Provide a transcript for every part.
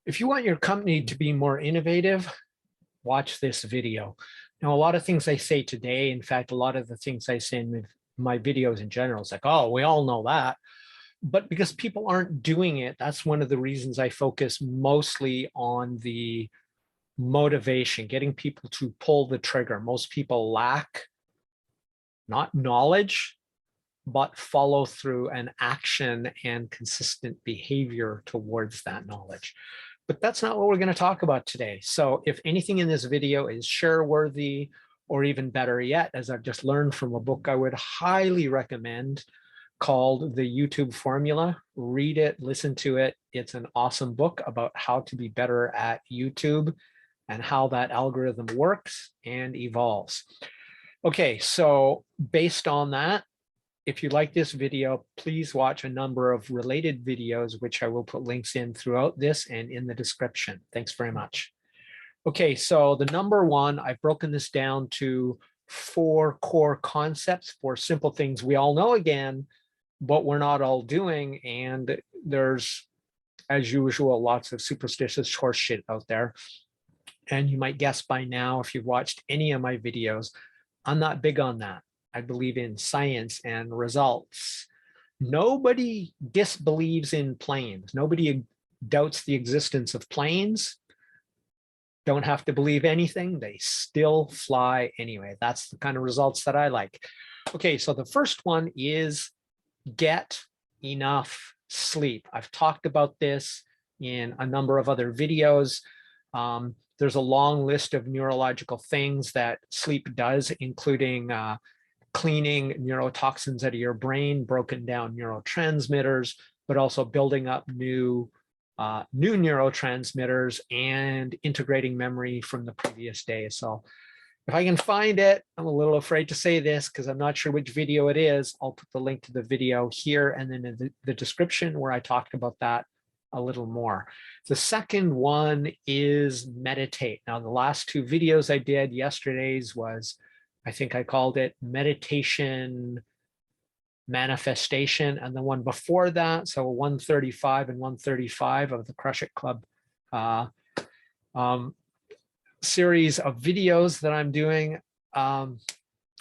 If you want your company to be more innovative, watch this video. Now, a lot of things I say today, in fact, a lot of the things I say in my videos in general, it's like, oh, we all know that. But because people aren't doing it, that's one of the reasons I focus mostly on the motivation, getting people to pull the trigger. Most people lack not knowledge, but follow through and action and consistent behavior towards that knowledge. But that's not what we're going to talk about today. So if anything in this video is share worthy, or even better yet, as I've just learned from a book I would highly recommend called The YouTube Formula, read it, listen to it. It's an awesome book about how to be better at YouTube and how that algorithm works and evolves. Okay, so based on that, if you like this video, please watch a number of related videos, which I will put links in throughout this and in the description. Thanks very much. Okay, so the number one, I've broken this down to 4 core concepts, 4 simple things we all know again, but we're not all doing. And there's, as usual, lots of superstitious horse shit out there. And you might guess by now, if you've watched any of my videos, I'm not big on that. I believe in science and results. Nobody disbelieves in planes. Nobody doubts the existence of planes. Don't have to believe anything. They still fly anyway. That's the kind of results that I like. Okay, so the first one is get enough sleep. I've talked about this in a number of other videos. There's a long list of neurological things that sleep does, including cleaning neurotoxins out of your brain, broken down neurotransmitters, but also building up new neurotransmitters and integrating memory from the previous day. So if I can find it, I'm a little afraid to say this because I'm not sure which video it is. I'll put the link to the video here and then in the description where I talked about that a little more. The second one is meditate. Now, the last 2 videos I did, yesterday's was, I think I called it meditation manifestation, and the one before that, so 135 and 135 of the Crush It Club series of videos that I'm doing,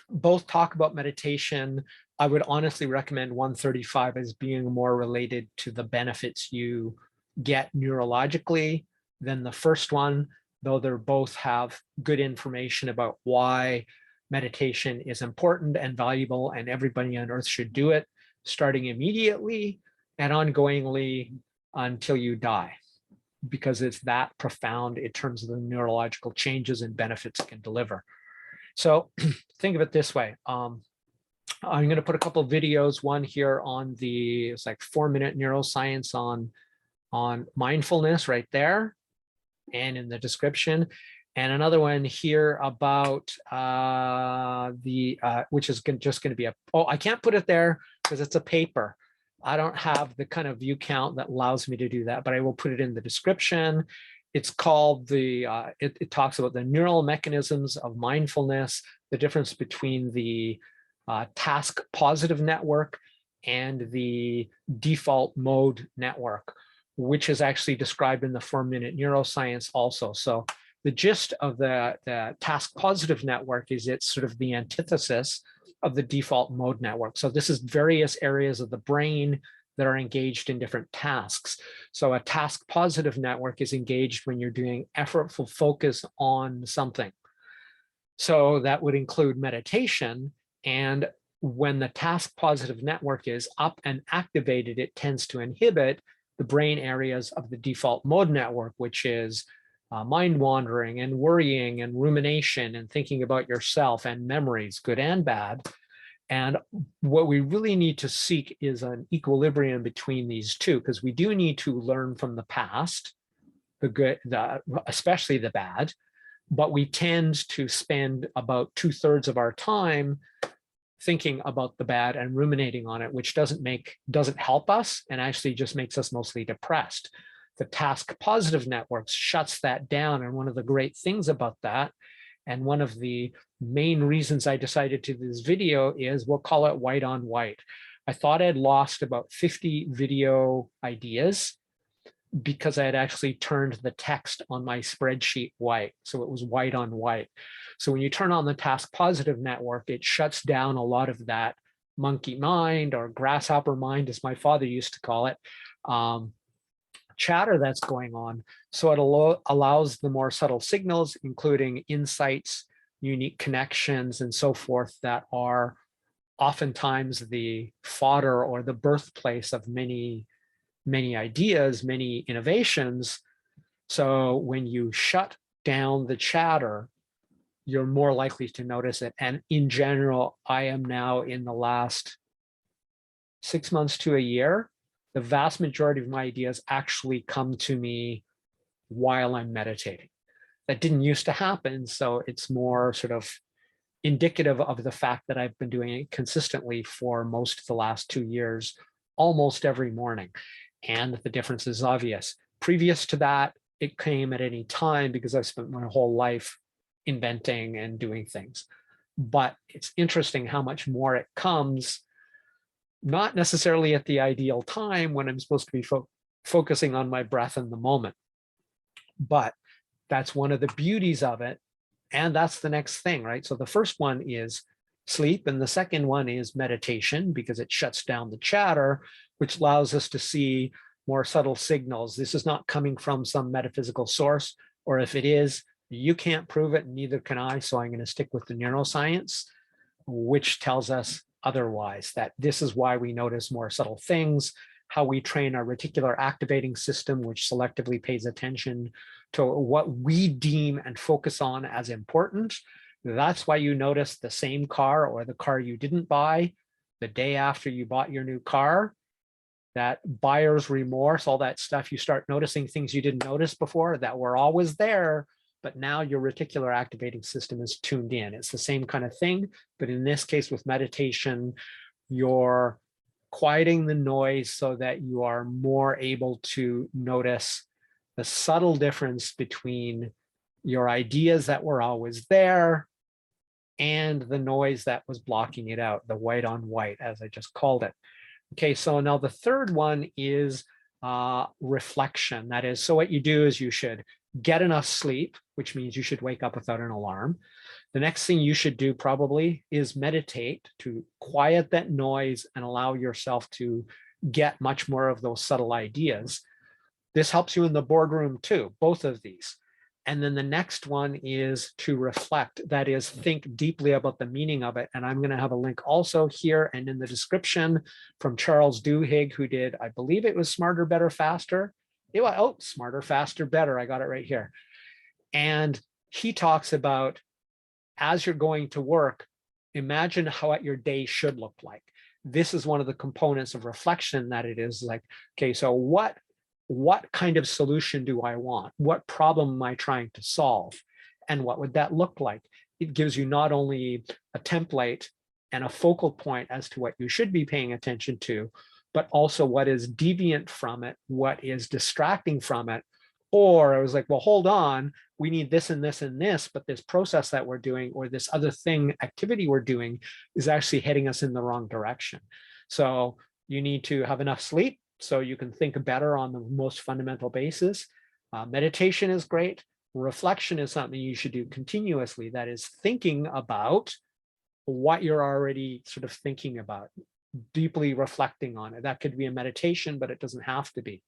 both talk about meditation. I would honestly recommend 135 as being more related to the benefits you get neurologically than the first one, though they both have good information about why meditation is important and valuable and everybody on earth should do it, starting immediately and ongoingly until you die, because it's that profound in terms of the neurological changes and benefits it can deliver. So think of it this way. I'm going to put a couple of videos, one here on the, it's like 4-minute neuroscience on mindfulness right there and in the description. And another one here about which is just going to be a, oh, I can't put it there because it's a paper. I don't have the kind of view count that allows me to do that, but I will put it in the description. It's called it talks about the neural mechanisms of mindfulness, the difference between the task positive network and the default mode network, which is actually described in the 4-minute neuroscience also. So the gist of the task positive network is it's sort of the antithesis of the default mode network. So this is various areas of the brain that are engaged in different tasks. So a task positive network is engaged when you're doing effortful focus on something. So that would include meditation. And when the task positive network is up and activated, it tends to inhibit the brain areas of the default mode network, which is mind wandering and worrying and rumination and thinking about yourself and memories, good and bad. And what we really need to seek is an equilibrium between these two, because we do need to learn from the past, the good, especially the bad, but we tend to spend about 2/3 of our time thinking about the bad and ruminating on it, which doesn't help us and actually just makes us mostly depressed. The task positive networks shuts that down. And one of the great things about that, and one of the main reasons I decided to do this video is, we'll call it white on white. I thought I'd lost about 50 video ideas because I had actually turned the text on my spreadsheet white. So it was white on white. So when you turn on the task positive network, it shuts down a lot of that monkey mind, or grasshopper mind, as my father used to call it, chatter that's going on. So it allows the more subtle signals, including insights, unique connections, and so forth, that are oftentimes the fodder or the birthplace of many ideas, many innovations. So when you shut down the chatter, you're more likely to notice it. And in general, I am now, in the last 6 months to a year, the vast majority of my ideas actually come to me while I'm meditating. That didn't used to happen. So it's more sort of indicative of the fact that I've been doing it consistently for most of the last 2 years, almost every morning. And the difference is obvious. Previous to that, it came at any time because I've spent my whole life inventing and doing things. But it's interesting how much more it comes, not necessarily at the ideal time when I'm supposed to be focusing on my breath in the moment. But that's one of the beauties of it. And that's the next thing, right? So the first one is sleep, and the second one is meditation, because it shuts down the chatter, which allows us to see more subtle signals. This is not coming from some metaphysical source, or if it is, you can't prove it, and neither can I. So I'm going to stick with the neuroscience, which tells us otherwise, that this is why we notice more subtle things, how we train our reticular activating system, which selectively pays attention to what we deem and focus on as important. That's why you notice the same car, or the car you didn't buy, the day after you bought your new car. That buyer's remorse, all that stuff, you start noticing things you didn't notice before that were always there, but now your reticular activating system is tuned in. It's the same kind of thing, but in this case with meditation, you're quieting the noise so that you are more able to notice the subtle difference between your ideas that were always there and the noise that was blocking it out, the white on white, as I just called it. Okay, so now the third one is reflection. That is, so what you do is you should get enough sleep, which means you should wake up without an alarm. The next thing you should do probably is meditate to quiet that noise and allow yourself to get much more of those subtle ideas. This helps you in the boardroom too, both of these. And then the next one is to reflect, that is, think deeply about the meaning of it. And I'm going to have a link also here and in the description from Charles Duhigg, who did, I believe it was Smarter, Better, Faster. It was, oh, Smarter, Faster, Better. I got it right here. And he talks about, as you're going to work, imagine how your day should look like. This is one of the components of reflection, that it is like, okay, so what kind of solution do I want? What problem am I trying to solve? And what would that look like? It gives you not only a template and a focal point as to what you should be paying attention to, but also what is deviant from it, what is distracting from it. Or I was like, well, hold on, we need this and this and this, but this process that we're doing, or this other thing, activity we're doing, is actually heading us in the wrong direction. So you need to have enough sleep so you can think better on the most fundamental basis. Meditation is great. Reflection is something you should do continuously. That is, thinking about what you're already sort of thinking about, deeply reflecting on it. That could be a meditation, but it doesn't have to be.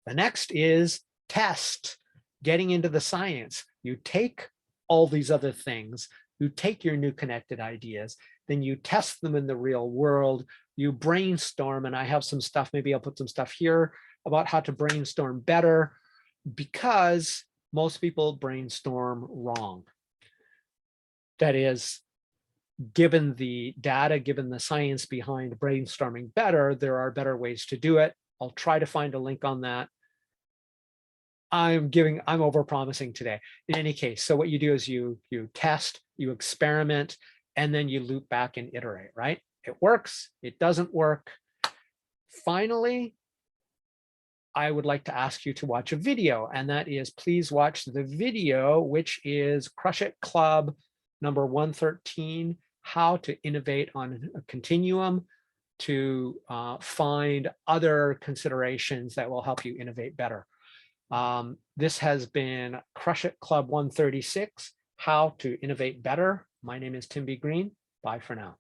The next is test, getting into the science. You take all these other things, you take your new connected ideas, then you test them in the real world, you brainstorm, and I have some stuff, maybe I'll put some stuff here about how to brainstorm better, because most people brainstorm wrong. That is, given the data, given the science behind brainstorming better, there are better ways to do it. I'll try to find a link on that. I'm overpromising today. In any case, so what you do is you test, you experiment, and then you loop back and iterate, right? It works, it doesn't work. Finally, I would like to ask you to watch a video, and that is, please watch the video, which is Crush It Club number 113, How to Innovate on a Continuum. to find other considerations that will help you innovate better. This has been Crush It Club 136, How to Innovate Better. My name is Tim B. Green. Bye for now.